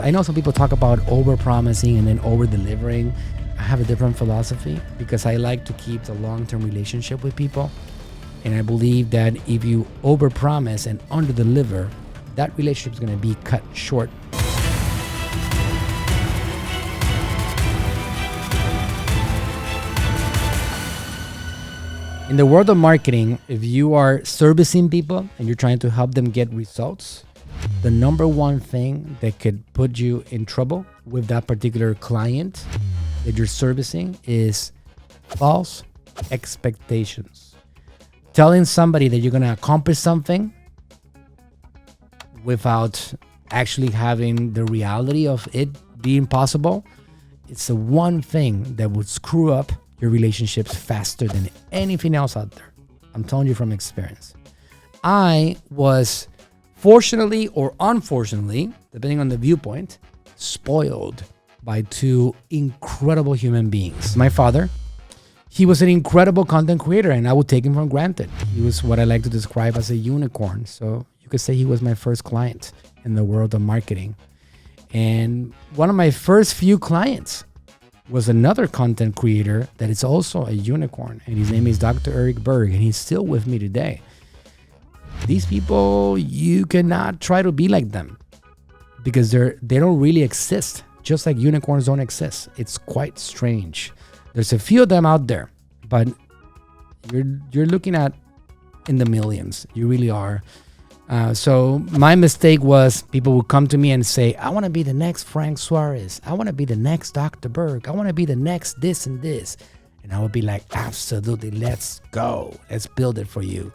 I know some people talk about overpromising and then over-delivering. I have a different philosophy because I like to keep the long-term relationship with people. And I believe that if you overpromise and underdeliver, that relationship is going to be cut short. In the world of marketing, if you are servicing people and you're trying to help them get results, the number one thing that could put you in trouble with that particular client that you're servicing is false expectations. Telling somebody that you're going to accomplish something without actually having the reality of it being possible, it's the one thing that would screw up your relationships faster than anything else out there. I'm telling you from experience. I was, fortunately or unfortunately, depending on the viewpoint, spoiled by two incredible human beings. My father, he was an incredible content creator and I would take him for granted. He was what I like to describe as a unicorn. So you could say he was my first client in the world of marketing. And one of my first few clients was another content creator that is also a unicorn, and his name is Dr. Eric Berg, and he's still with me today. These people, you cannot try to be like them because they don't really exist, just like unicorns don't exist. It's quite strange. There's a few of them out there, but you're looking at in the millions. You really are. So my mistake was people would come to me and say, I want to be the next Frank Suarez. I want to be the next Dr. Berg. I want to be the next this and this. And I would be like, absolutely, let's go. Let's build it for you.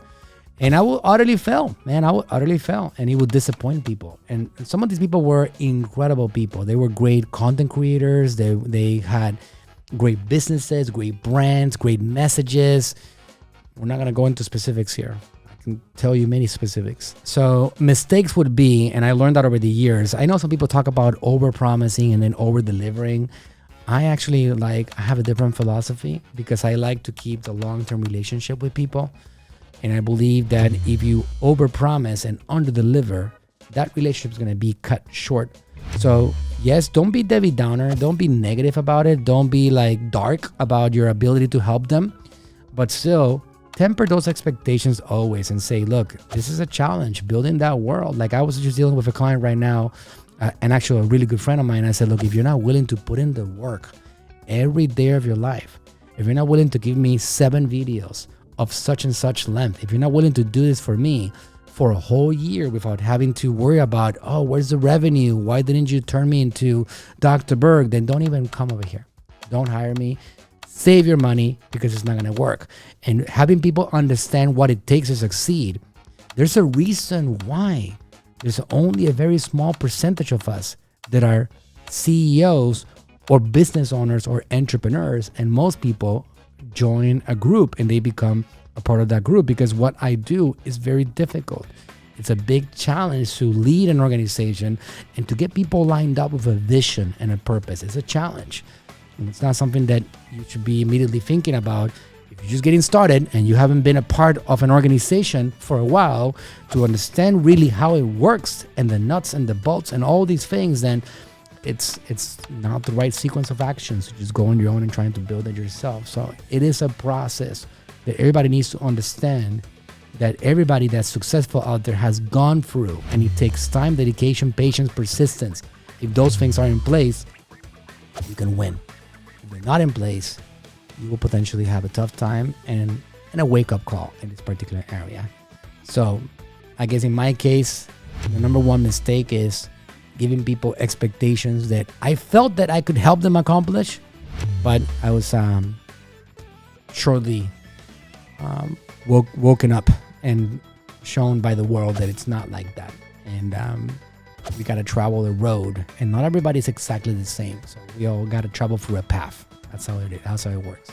And I would utterly fail, man. I would utterly fail. And it would disappoint people. And some of these people were incredible people. They were great content creators. They had great businesses, great brands, great messages. We're not going to go into specifics here. Can tell you many specifics. So mistakes would be, and I learned that over the years. I know some people talk about overpromising and then over-delivering. I actually I have a different philosophy because I like to keep the long-term relationship with people. And I believe that if you overpromise and underdeliver, that relationship is going to be cut short. So yes, don't be Debbie Downer. Don't be negative about it. Don't be dark about your ability to help them. But still, temper those expectations always and say, look, this is a challenge, building that world. Like I was just dealing with a client right now, and actually a really good friend of mine. I said, look, if you're not willing to put in the work every day of your life, if you're not willing to give me 7 videos of such and such length, if you're not willing to do this for me for a whole year without having to worry about, oh, where's the revenue? Why didn't you turn me into Dr. Berg? Then don't even come over here. Don't hire me. Save your money because it's not going to work. And having people understand what it takes to succeed, there's a reason why there's only a very small percentage of us that are CEOs or business owners or entrepreneurs. And most people join a group and they become a part of that group because what I do is very difficult. It's a big challenge to lead an organization and to get people lined up with a vision and a purpose. It's a challenge. And it's not something that you should be immediately thinking about. If you're just getting started and you haven't been a part of an organization for a while to understand really how it works and the nuts and the bolts and all these things, then it's not the right sequence of actions. You just go on your own and trying to build it yourself. So it is a process that everybody needs to understand, that everybody that's successful out there has gone through, and it takes time, dedication, patience, persistence. If those things are in place, you can win. If they're not in place, you will potentially have a tough time and a wake-up call in this particular area. So I guess in my case, the number one mistake is giving people expectations that I felt that I could help them accomplish, but I was shortly woken up and shown by the world that it's not like that. And we got to travel the road, and not everybody's exactly the same. So we all got to travel through a path. That's how it works.